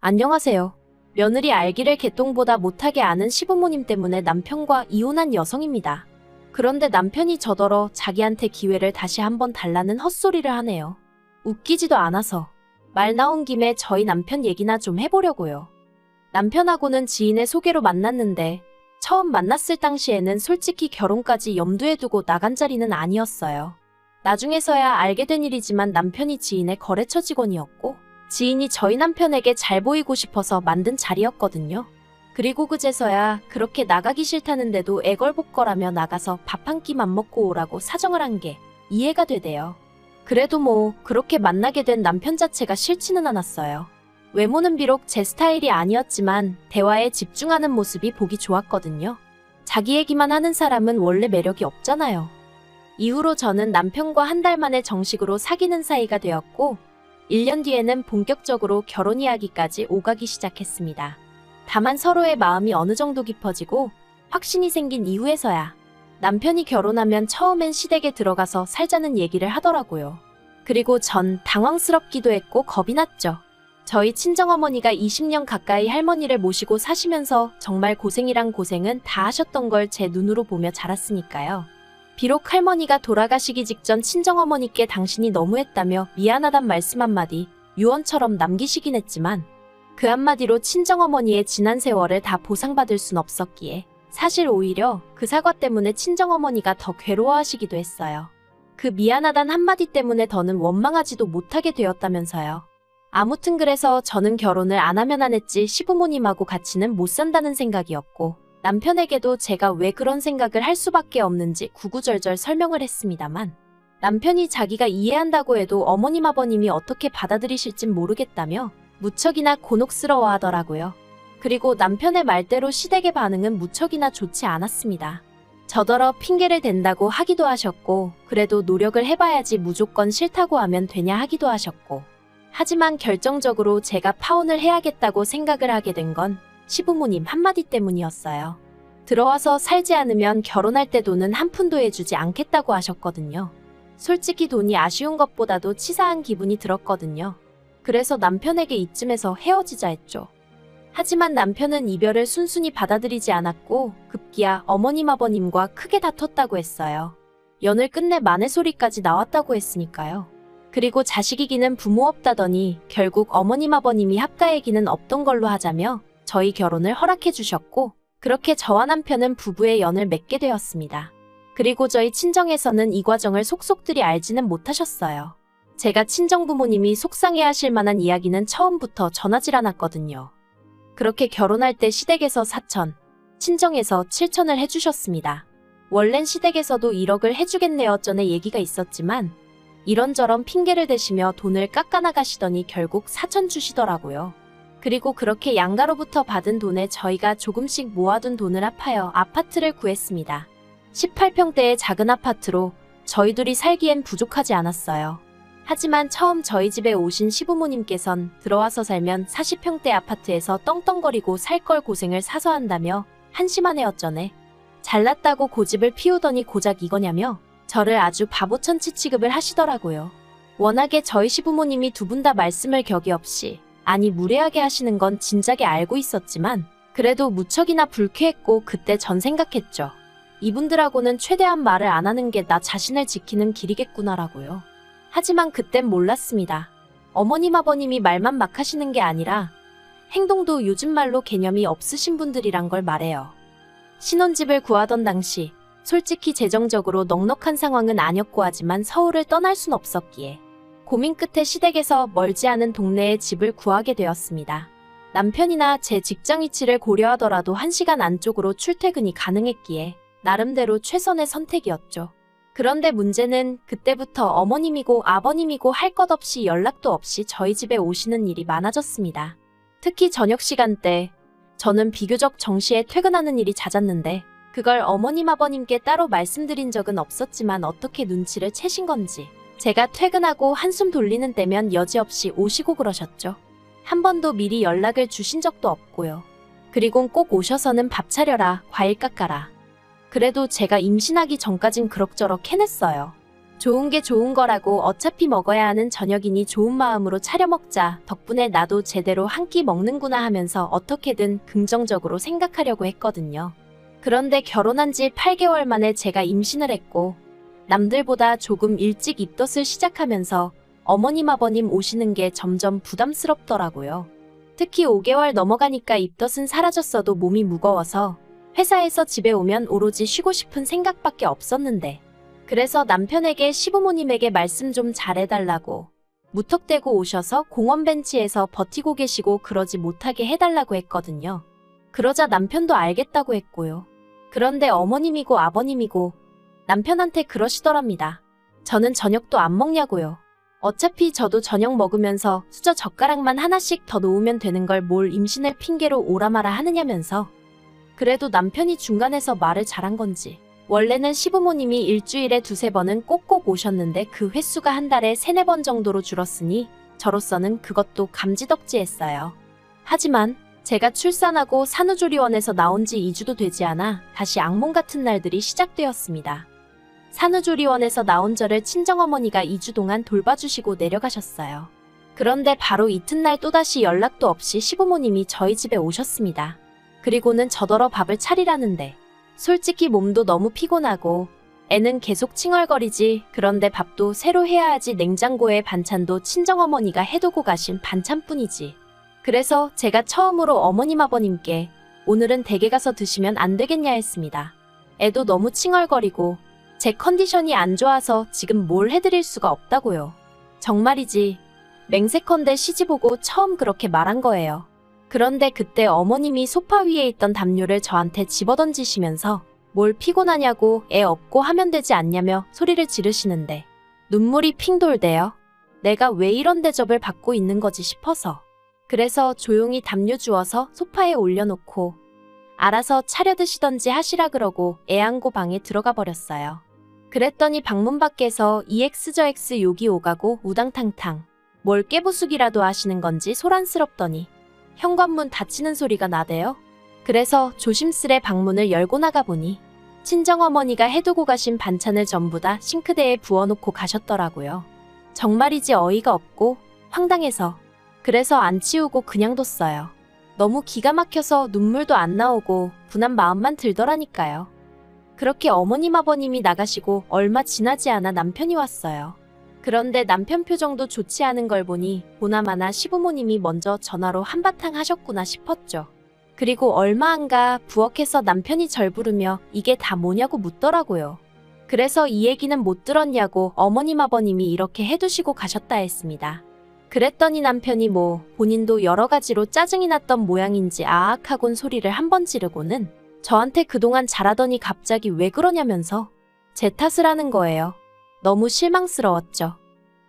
안녕하세요. 며느리 알기를 개똥보다 못하게 아는 시부모님 때문에 남편과 이혼한 여성입니다. 그런데 남편이 저더러 자기한테 기회를 다시 한번 달라는 헛소리를 하네요. 웃기지도 않아서 말 나온 김에 저희 남편 얘기나 좀 해보려고요. 남편하고는 지인의 소개로 만났는데 처음 만났을 당시에는 솔직히 결혼까지 염두에 두고 나간 자리는 아니었어요. 나중에서야 알게 된 일이지만 남편이 지인의 거래처 직원이었고 지인이 저희 남편에게 잘 보이고 싶어서 만든 자리였거든요. 그리고 그제서야 그렇게 나가기 싫다는데도 애걸복걸하며 나가서 밥 한 끼만 먹고 오라고 사정을 한 게 이해가 되대요. 그래도 뭐 그렇게 만나게 된 남편 자체가 싫지는 않았어요. 외모는 비록 제 스타일이 아니었지만 대화에 집중하는 모습이 보기 좋았거든요. 자기 얘기만 하는 사람은 원래 매력이 없잖아요. 이후로 저는 남편과 한 달 만에 정식으로 사귀는 사이가 되었고 1년 뒤에는 본격적으로 결혼 이야기까지 오가기 시작했습니다. 다만 서로의 마음이 어느 정도 깊어지고 확신이 생긴 이후에서야 남편이 결혼하면 처음엔 시댁에 들어가서 살자는 얘기를 하더라고요. 그리고 전 당황스럽기도 했고 겁이 났죠. 저희 친정어머니가 20년 가까이 할머니를 모시고 사시면서 정말 고생이란 고생은 다 하셨던 걸 제 눈으로 보며 자랐으니까요. 비록 할머니가 돌아가시기 직전 친정어머니께 당신이 너무했다며 미안하단 말씀 한마디 유언처럼 남기시긴 했지만 그 한마디로 친정어머니의 지난 세월을 다 보상받을 순 없었기에 사실 오히려 그 사과 때문에 친정어머니가 더 괴로워하시기도 했어요. 그 미안하단 한마디 때문에 더는 원망하지도 못하게 되었다면서요. 아무튼 그래서 저는 결혼을 안 하면 안 했지 시부모님하고 같이는 못 산다는 생각이었고 남편에게도 제가 왜 그런 생각을 할 수밖에 없는지 구구절절 설명을 했습니다만 남편이 자기가 이해한다고 해도 어머님 아버님이 어떻게 받아들이실진 모르겠다며 무척이나 곤혹스러워 하더라고요. 그리고 남편의 말대로 시댁의 반응은 무척이나 좋지 않았습니다. 저더러 핑계를 댄다고 하기도 하셨고 그래도 노력을 해봐야지 무조건 싫다고 하면 되냐 하기도 하셨고 하지만 결정적으로 제가 파혼을 해야겠다고 생각을 하게 된 건 시부모님 한마디 때문이었어요. 들어와서 살지 않으면 결혼할 때 돈은 한 푼도 해주지 않겠다고 하셨거든요. 솔직히 돈이 아쉬운 것보다도 치사한 기분이 들었거든요. 그래서 남편에게 이쯤에서 헤어지자 했죠. 하지만 남편은 이별을 순순히 받아들이지 않았고 급기야 어머님 아버님과 크게 다퉜다고 했어요. 연을 끝내 마네소리까지 나왔다고 했으니까요. 그리고 자식 이기는 부모 없다더니 결국 어머님 아버님이 합가 얘기는 없던 걸로 하자며 저희 결혼을 허락해 주셨고 그렇게 저와 남편은 부부의 연을 맺게 되었습니다. 그리고 저희 친정에서는 이 과정을 속속들이 알지는 못하셨어요. 제가 친정부모님이 속상해하실 만한 이야기는 처음부터 전하질 않았거든요. 그렇게 결혼할 때 시댁에서 4천, 친정에서 7천을 해주셨습니다. 원래는 시댁에서도 1억을 해주겠네요 전에 얘기가 있었지만 이런저런 핑계를 대시며 돈을 깎아나가시더니 결국 4천 주시더라고요. 그리고 그렇게 양가로부터 받은 돈에 저희가 조금씩 모아둔 돈을 합하여 아파트를 구했습니다. 18평대의 작은 아파트로 저희 둘이 살기엔 부족하지 않았어요. 하지만 처음 저희 집에 오신 시부모님께선 들어와서 살면 40평대 아파트에서 떵떵거리고 살 걸 고생을 사서 한다며 한심하네 어쩌네. 잘났다고 고집을 피우더니 고작 이거냐며 저를 아주 바보천치 취급을 하시더라고요. 워낙에 저희 시부모님이 두 분 다 말씀을 격이 없이 아니 무례하게 하시는 건 진작에 알고 있었지만 그래도 무척이나 불쾌했고 그때 전 생각했죠. 이분들하고는 최대한 말을 안 하는 게 나 자신을 지키는 길이겠구나라고요. 하지만 그땐 몰랐습니다. 어머님 아버님이 말만 막 하시는 게 아니라 행동도 요즘 말로 개념이 없으신 분들이란 걸 말해요. 신혼집을 구하던 당시 솔직히 재정적으로 넉넉한 상황은 아니었고 하지만 서울을 떠날 순 없었기에 고민 끝에 시댁에서 멀지 않은 동네에 집을 구하게 되었습니다. 남편이나 제 직장 위치를 고려하더라도 1시간 안쪽으로 출퇴근이 가능했기에 나름대로 최선의 선택이었죠. 그런데 문제는 그때부터 어머님이고 아버님이고 할 것 없이 연락도 없이 저희 집에 오시는 일이 많아졌습니다. 특히 저녁 시간대 저는 비교적 정시에 퇴근하는 일이 잦았는데 그걸 어머님 아버님께 따로 말씀드린 적은 없었지만 어떻게 눈치를 채신 건지 제가 퇴근하고 한숨 돌리는 때면 여지없이 오시고 그러셨죠. 한 번도 미리 연락을 주신 적도 없고요. 그리곤 꼭 오셔서는 밥 차려라, 과일 깎아라. 그래도 제가 임신하기 전까진 그럭저럭 해냈어요. 좋은 게 좋은 거라고 어차피 먹어야 하는 저녁이니 좋은 마음으로 차려 먹자. 덕분에 나도 제대로 한 끼 먹는구나 하면서 어떻게든 긍정적으로 생각하려고 했거든요. 그런데 결혼한 지 8개월 만에 제가 임신을 했고 남들보다 조금 일찍 입덧을 시작하면서 어머님 아버님 오시는 게 점점 부담스럽더라고요. 특히 5개월 넘어가니까 입덧은 사라졌어도 몸이 무거워서 회사에서 집에 오면 오로지 쉬고 싶은 생각밖에 없었는데 그래서 남편에게 시부모님에게 말씀 좀 잘해달라고 무턱대고 오셔서 공원 벤치에서 버티고 계시고 그러지 못하게 해달라고 했거든요. 그러자 남편도 알겠다고 했고요. 그런데 어머님이고 아버님이고 남편한테 그러시더랍니다. 저는 저녁도 안 먹냐고요. 어차피 저도 저녁 먹으면서 수저 젓가락만 하나씩 더 놓으면 되는 걸 뭘 임신을 핑계로 오라마라 하느냐면서. 그래도 남편이 중간에서 말을 잘한 건지 원래는 시부모님이 일주일에 2-3번은 꼭꼭 오셨는데 그 횟수가 한 달에 3-4번 정도로 줄었으니 저로서는 그것도 감지덕지했어요. 하지만 제가 출산하고 산후조리원에서 나온 지 2주도 되지 않아 다시 악몽 같은 날들이 시작되었습니다. 산후조리원에서 나온 저를 친정어머니가 2주 동안 돌봐주시고 내려가셨어요. 그런데 바로 이튿날 또다시 연락도 없이 시부모님이 저희 집에 오셨습니다. 그리고는 저더러 밥을 차리라는데 솔직히 몸도 너무 피곤하고 애는 계속 칭얼거리지. 그런데 밥도 새로 해야 하지. 냉장고에 반찬도 친정어머니가 해두고 가신 반찬뿐이지. 그래서 제가 처음으로 어머님 아버님께 오늘은 댁에 가서 드시면 안 되겠냐 했습니다. 애도 너무 칭얼거리고 제 컨디션이 안 좋아서 지금 뭘 해드릴 수가 없다고요. 정말이지. 맹세컨대 시집오고 처음 그렇게 말한 거예요. 그런데 그때 어머님이 소파 위에 있던 담요를 저한테 집어던지시면서 뭘 피곤하냐고 애 업고 하면 되지 않냐며 소리를 지르시는데 눈물이 핑 돌대요. 내가 왜 이런 대접을 받고 있는 거지 싶어서. 그래서 조용히 담요 주워서 소파에 올려놓고 알아서 차려 드시던지 하시라 그러고 애 안고 방에 들어가 버렸어요. 그랬더니 방문 밖에서 EX 저 X 욕이 오가고 우당탕탕 뭘 깨부수기라도 하시는 건지 소란스럽더니 현관문 닫히는 소리가 나대요. 그래서 조심스레 방문을 열고 나가보니 친정어머니가 해두고 가신 반찬을 전부 다 싱크대에 부어놓고 가셨더라고요. 정말이지 어이가 없고 황당해서. 그래서 안 치우고 그냥 뒀어요. 너무 기가 막혀서 눈물도 안 나오고 분한 마음만 들더라니까요. 그렇게 어머님 아버님이 나가시고 얼마 지나지 않아 남편이 왔어요. 그런데 남편 표정도 좋지 않은 걸 보니 보나마나 시부모님이 먼저 전화로 한바탕 하셨구나 싶었죠. 그리고 얼마 안 가 부엌에서 남편이 절 부르며 이게 다 뭐냐고 묻더라고요. 그래서 이 얘기는 못 들었냐고 어머님 아버님이 이렇게 해두시고 가셨다 했습니다. 그랬더니 남편이 본인도 여러 가지로 짜증이 났던 모양인지 아악하곤 소리를 한 번 지르고는 저한테 그동안 잘하더니 갑자기 왜 그러냐면서 제 탓을 하는 거예요. 너무 실망스러웠죠.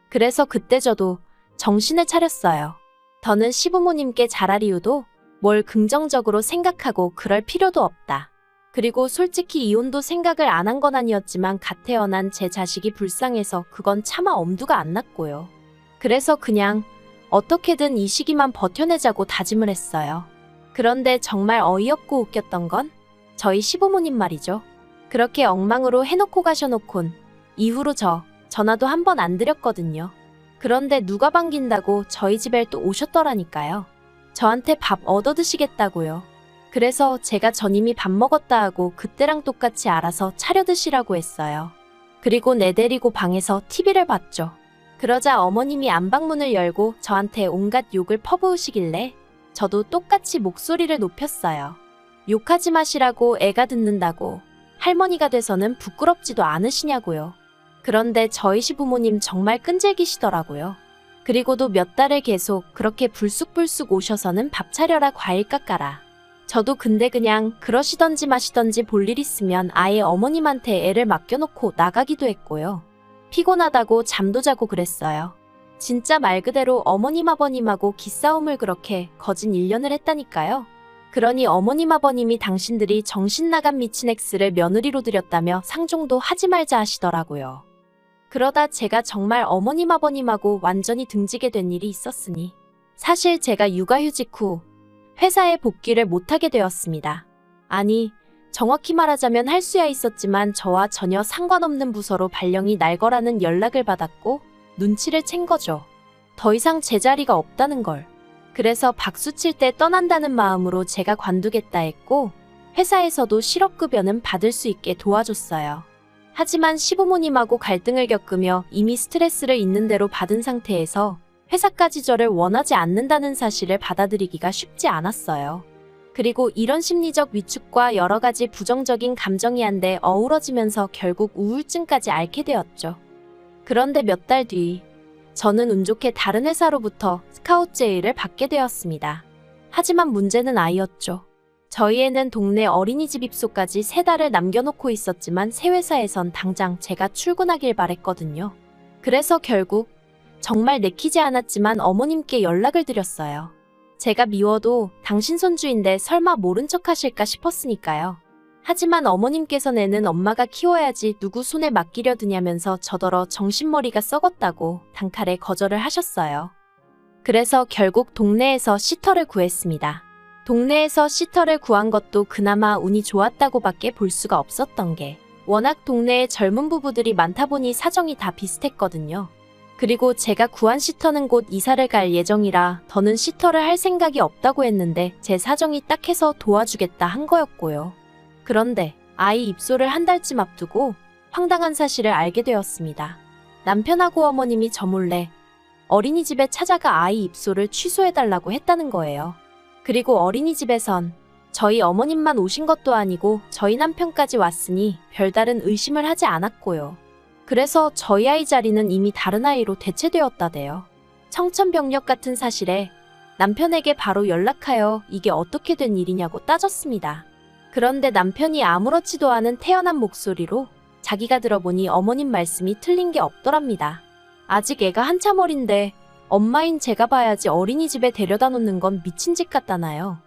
그래서 그때 저도 정신을 차렸어요. 더는 시부모님께 잘할 이유도 뭘 긍정적으로 생각하고 그럴 필요도 없다. 그리고 솔직히 이혼도 생각을 안 한 건 아니었지만 갓 태어난 제 자식이 불쌍해서 그건 차마 엄두가 안 났고요. 그래서 그냥 어떻게든 이 시기만 버텨내자고 다짐을 했어요. 그런데 정말 어이없고 웃겼던 건 저희 시부모님 말이죠. 그렇게 엉망으로 해놓고 가셔놓곤 이후로 전화도 한 번 안 드렸거든요. 그런데 누가 반긴다고 저희 집에 또 오셨더라니까요. 저한테 밥 얻어드시겠다고요. 그래서 제가 전임이 밥 먹었다 하고 그때랑 똑같이 알아서 차려 드시라고 했어요. 그리고 내 데리고 방에서 TV를 봤죠. 그러자 어머님이 안방문을 열고 저한테 온갖 욕을 퍼부으시길래 저도 똑같이 목소리를 높였어요. 욕하지 마시라고 애가 듣는다고 할머니가 돼서는 부끄럽지도 않으시냐고요. 그런데 저희 시부모님 정말 끈질기시더라고요. 그리고도 몇 달을 계속 그렇게 불쑥불쑥 오셔서는 밥 차려라 과일 깎아라. 저도 근데 그냥 그러시던지 마시던지 볼일 있으면 아예 어머님한테 애를 맡겨놓고 나가기도 했고요. 피곤하다고 잠도 자고 그랬어요. 진짜 말 그대로 어머님 아버님하고 기싸움을 그렇게 거진 1년을 했다니까요. 그러니 어머님 아버님이 당신들이 정신 나간 미친 X를 며느리로 들였다며 상종도 하지 말자 하시더라고요. 그러다 제가 정말 어머님 아버님하고 완전히 등지게 된 일이 있었으니 사실 제가 육아휴직 후 회사에 복귀를 못하게 되었습니다. 아니, 정확히 말하자면 할 수야 있었지만 저와 전혀 상관없는 부서로 발령이 날 거라는 연락을 받았고 눈치를 챈 거죠. 더 이상 제 자리가 없다는 걸. 그래서 박수 칠 때 떠난다는 마음으로 제가 관두겠다 했고 회사에서도 실업급여는 받을 수 있게 도와줬어요. 하지만 시부모님하고 갈등을 겪으며 이미 스트레스를 있는 대로 받은 상태에서 회사까지 저를 원하지 않는다는 사실을 받아들이기가 쉽지 않았어요. 그리고 이런 심리적 위축과 여러 가지 부정적인 감정이 한데 어우러지면서 결국 우울증까지 앓게 되었죠. 그런데 몇 달 뒤, 저는 운 좋게 다른 회사로부터 스카웃 제의를 받게 되었습니다. 하지만 문제는 아이였죠. 저희 애는 동네 어린이집 입소까지 3달을 남겨놓고 있었지만 새 회사에선 당장 제가 출근하길 바랬거든요. 그래서 결국 정말 내키지 않았지만 어머님께 연락을 드렸어요. 제가 미워도 당신 손주인데 설마 모른 척 하실까 싶었으니까요. 하지만 어머님께서 내는 엄마가 키워야지 누구 손에 맡기려 드냐면서 저더러 정신머리가 썩었다고 단칼에 거절을 하셨어요. 그래서 결국 동네에서 시터를 구했습니다. 동네에서 시터를 구한 것도 그나마 운이 좋았다고밖에 볼 수가 없었던 게 워낙 동네에 젊은 부부들이 많다 보니 사정이 다 비슷했거든요. 그리고 제가 구한 시터는 곧 이사를 갈 예정이라 더는 시터를 할 생각이 없다고 했는데 제 사정이 딱해서 도와주겠다 한 거였고요. 그런데 아이 입소를 한 달쯤 앞두고 황당한 사실을 알게 되었습니다. 남편하고 어머님이 저 몰래 어린이집에 찾아가 아이 입소를 취소해달라고 했다는 거예요. 그리고 어린이집에선 저희 어머님만 오신 것도 아니고 저희 남편까지 왔으니 별다른 의심을 하지 않았고요. 그래서 저희 아이 자리는 이미 다른 아이로 대체되었다대요. 청천벽력 같은 사실에 남편에게 바로 연락하여 이게 어떻게 된 일이냐고 따졌습니다. 그런데 남편이 아무렇지도 않은 태연한 목소리로 자기가 들어보니 어머님 말씀이 틀린 게 없더랍니다. 아직 애가 한참 어린데 엄마인 제가 봐야지 어린이집에 데려다 놓는 건 미친 짓 같다나요.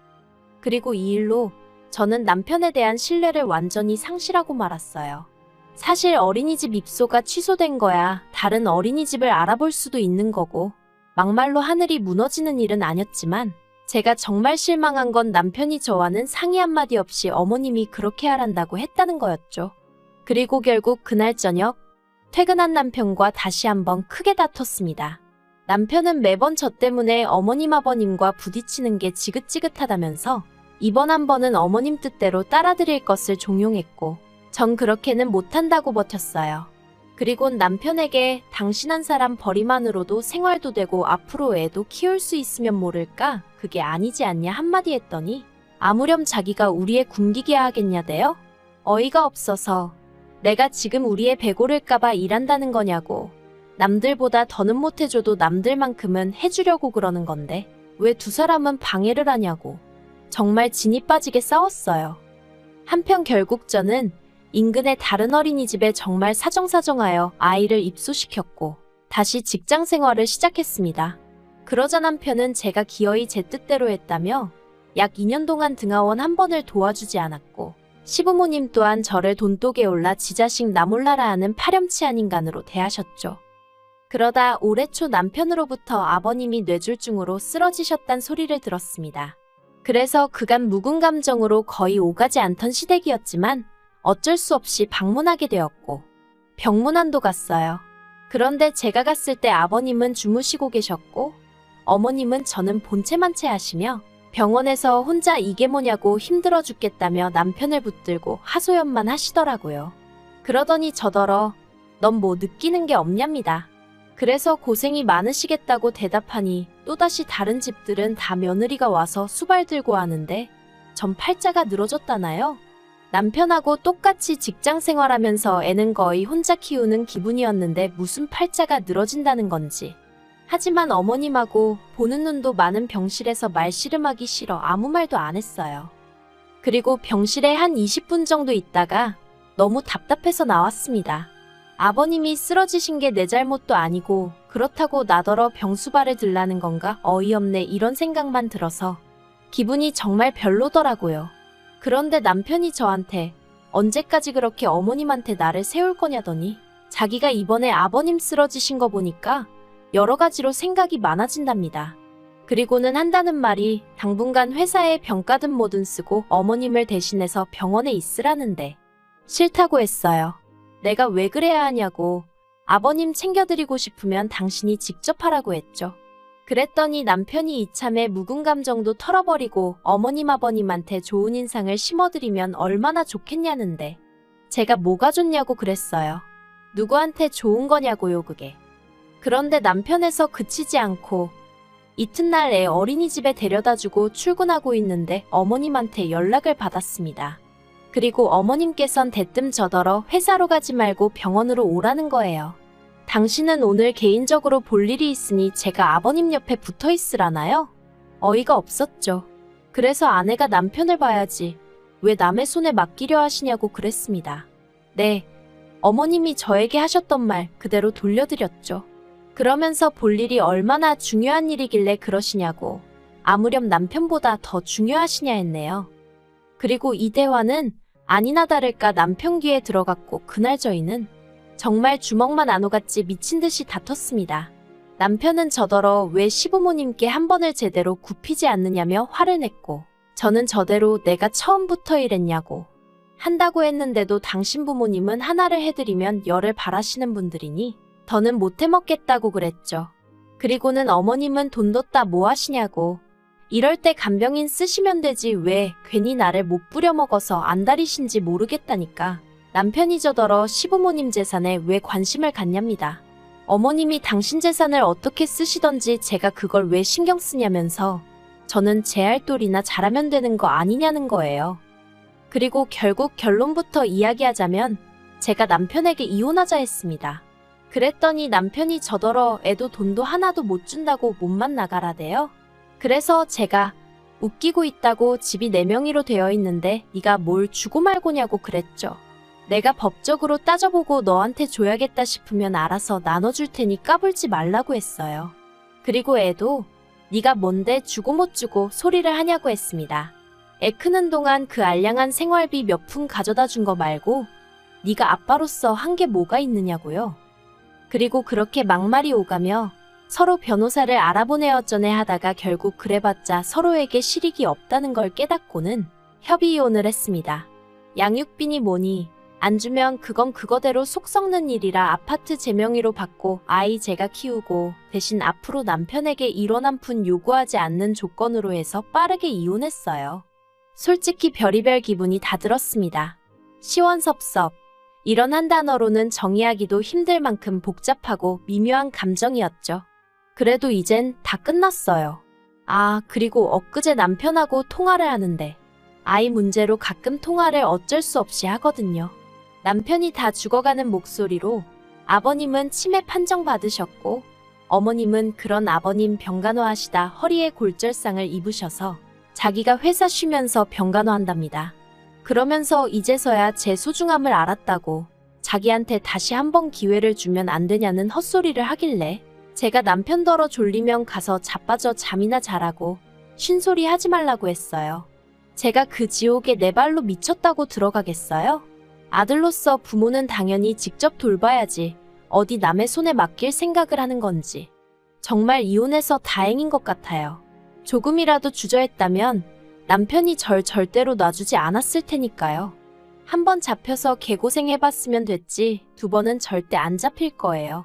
그리고 이 일로 저는 남편에 대한 신뢰를 완전히 상실하고 말았어요. 사실 어린이집 입소가 취소된 거야 다른 어린이집을 알아볼 수도 있는 거고 막말로 하늘이 무너지는 일은 아니었지만 제가 정말 실망한 건 남편이 저와는 상의 한마디 없이 어머님이 그렇게 하란다고 했다는 거였죠. 그리고 결국 그날 저녁 퇴근한 남편과 다시 한번 크게 다퉜습니다. 남편은 매번 저 때문에 어머님 아버님과 부딪히는 게 지긋지긋하다면서 이번 한 번은 어머님 뜻대로 따라드릴 것을 종용했고 전 그렇게는 못한다고 버텼어요. 그리고 남편에게 당신 한 사람 벌이만으로도 생활도 되고 앞으로 애도 키울 수 있으면 모를까 그게 아니지 않냐 한마디 했더니 아무렴 자기가 우리 애 굶기게 하겠냐대요? 어이가 없어서 내가 지금 우리 애 배고를까봐 일한다는 거냐고. 남들보다 더는 못해줘도 남들만큼은 해주려고 그러는 건데 왜 두 사람은 방해를 하냐고. 정말 진이 빠지게 싸웠어요. 한편 결국 저는 인근의 다른 어린이집에 정말 사정사정하여 아이를 입소시켰고 다시 직장 생활을 시작했습니다. 그러자 남편은 제가 기어이 제 뜻대로 했다며 약 2년 동안 등하원 한 번을 도와주지 않았고 시부모님 또한 저를 돈독에 올라 지 자식 나 몰라라 하는 파렴치한 인간으로 대하셨죠. 그러다 올해 초 남편으로부터 아버님이 뇌졸중으로 쓰러지셨단 소리를 들었습니다. 그래서 그간 묵은 감정으로 거의 오가지 않던 시댁이었지만 어쩔 수 없이 방문하게 되었고 병문안도 갔어요. 그런데 제가 갔을 때 아버님은 주무시고 계셨고 어머님은 저는 본체만체 하시며 병원에서 혼자 이게 뭐냐고 힘들어 죽겠다며 남편을 붙들고 하소연만 하시더라고요. 그러더니 저더러 넌 뭐 느끼는 게 없냐입니다. 그래서 고생이 많으시겠다고 대답하니 또다시 다른 집들은 다 며느리가 와서 수발 들고 하는데 전 팔자가 늘어졌다나요? 남편하고 똑같이 직장 생활하면서 애는 거의 혼자 키우는 기분이었는데 무슨 팔자가 늘어진다는 건지. 하지만 어머님하고 보는 눈도 많은 병실에서 말씨름하기 싫어 아무 말도 안 했어요. 그리고 병실에 한 20분 정도 있다가 너무 답답해서 나왔습니다. 아버님이 쓰러지신 게 내 잘못도 아니고 그렇다고 나더러 병수발을 들라는 건가 어이없네 이런 생각만 들어서 기분이 정말 별로더라고요. 그런데 남편이 저한테 언제까지 그렇게 어머님한테 나를 세울 거냐더니 자기가 이번에 아버님 쓰러지신 거 보니까 여러 가지로 생각이 많아진답니다. 그리고는 한다는 말이 당분간 회사에 병가든 뭐든 쓰고 어머님을 대신해서 병원에 있으라는데 싫다고 했어요. 내가 왜 그래야 하냐고. 아버님 챙겨드리고 싶으면 당신이 직접 하라고 했죠. 그랬더니 남편이 이참에 묵은 감정도 털어버리고 어머님 아버님한테 좋은 인상을 심어드리면 얼마나 좋겠냐는데 제가 뭐가 좋냐고 그랬어요. 누구한테 좋은 거냐고요 그게. 그런데 남편에서 그치지 않고 이튿날 애 어린이집에 데려다주고 출근하고 있는데 어머님한테 연락을 받았습니다. 그리고 어머님께선 대뜸 저더러 회사로 가지 말고 병원으로 오라는 거예요. 당신은 오늘 개인적으로 볼 일이 있으니 제가 아버님 옆에 붙어 있으라나요? 어이가 없었죠. 그래서 아내가 남편을 봐야지 왜 남의 손에 맡기려 하시냐고 그랬습니다. 네, 어머님이 저에게 하셨던 말 그대로 돌려드렸죠. 그러면서 볼 일이 얼마나 중요한 일이길래 그러시냐고. 아무렴 남편보다 더 중요하시냐 했네요. 그리고 이 대화는 아니나 다를까 남편 귀에 들어갔고 그날 저희는 정말 주먹만 안 오갔지 미친 듯이 다퉜습니다. 남편은 저더러 왜 시부모님께 한 번을 제대로 굽히지 않느냐며 화를 냈고 저는 저대로 내가 처음부터 이랬냐고. 한다고 했는데도 당신 부모님은 하나를 해드리면 열을 바라시는 분들이니 더는 못 해먹겠다고 그랬죠. 그리고는 어머님은 돈 뒀다 뭐 하시냐고. 이럴 때 간병인 쓰시면 되지 왜 괜히 나를 못 부려먹어서 안달이신지 모르겠다니까. 남편이 저더러 시부모님 재산에 왜 관심을 갖냐입니다. 어머님이 당신 재산을 어떻게 쓰시던지 제가 그걸 왜 신경 쓰냐면서 저는 제 할 도리나 잘하면 되는 거 아니냐는 거예요. 그리고 결국 결론부터 이야기하자면 제가 남편에게 이혼하자 했습니다. 그랬더니 남편이 저더러 애도 돈도 하나도 못 준다고 몸만 나가라대요. 그래서 제가 웃기고 있다고 집이 내 명의로 되어 있는데 네가 뭘 주고 말고냐고 그랬죠. 내가 법적으로 따져보고 너한테 줘야겠다 싶으면 알아서 나눠줄 테니 까불지 말라고 했어요. 그리고 애도 네가 뭔데 주고 못 주고 소리를 하냐고 했습니다. 애 크는 동안 그 알량한 생활비 몇 푼 가져다 준 거 말고 네가 아빠로서 한 게 뭐가 있느냐고요. 그리고 그렇게 막말이 오가며 서로 변호사를 알아보네 어쩌네 하다가 결국 그래봤자 서로에게 실익이 없다는 걸 깨닫고는 협의 이혼을 했습니다. 양육비니 뭐니 안 주면 그건 그거대로 속 썩는 일이라 아파트 제 명의로 받고 아이 제가 키우고 대신 앞으로 남편에게 1원 한 푼 요구하지 않는 조건으로 해서 빠르게 이혼했어요. 솔직히 별의별 기분이 다 들었습니다. 시원섭섭. 이런 한 단어로는 정의하기도 힘들 만큼 복잡하고 미묘한 감정이었죠. 그래도 이젠 다 끝났어요. 아, 그리고 엊그제 남편하고 통화를 하는데 아이 문제로 가끔 통화를 어쩔 수 없이 하거든요. 남편이 다 죽어가는 목소리로 아버님은 치매 판정 받으셨고 어머님은 그런 아버님 병간호하시다 허리에 골절상을 입으셔서 자기가 회사 쉬면서 병간호한답니다. 그러면서 이제서야 제 소중함을 알았다고 자기한테 다시 한번 기회를 주면 안 되냐는 헛소리를 하길래 제가 남편더러 졸리면 가서 자빠져 잠이나 자라고 쉰소리 하지 말라고 했어요. 제가 그 지옥에 내 발로 미쳤다고 들어가겠어요? 아들로서 부모는 당연히 직접 돌봐야지 어디 남의 손에 맡길 생각을 하는 건지 정말 이혼해서 다행인 것 같아요. 조금이라도 주저했다면 남편이 절 절대로 놔주지 않았을 테니까요. 한 번 잡혀서 개고생해봤으면 됐지 2번은 절대 안 잡힐 거예요.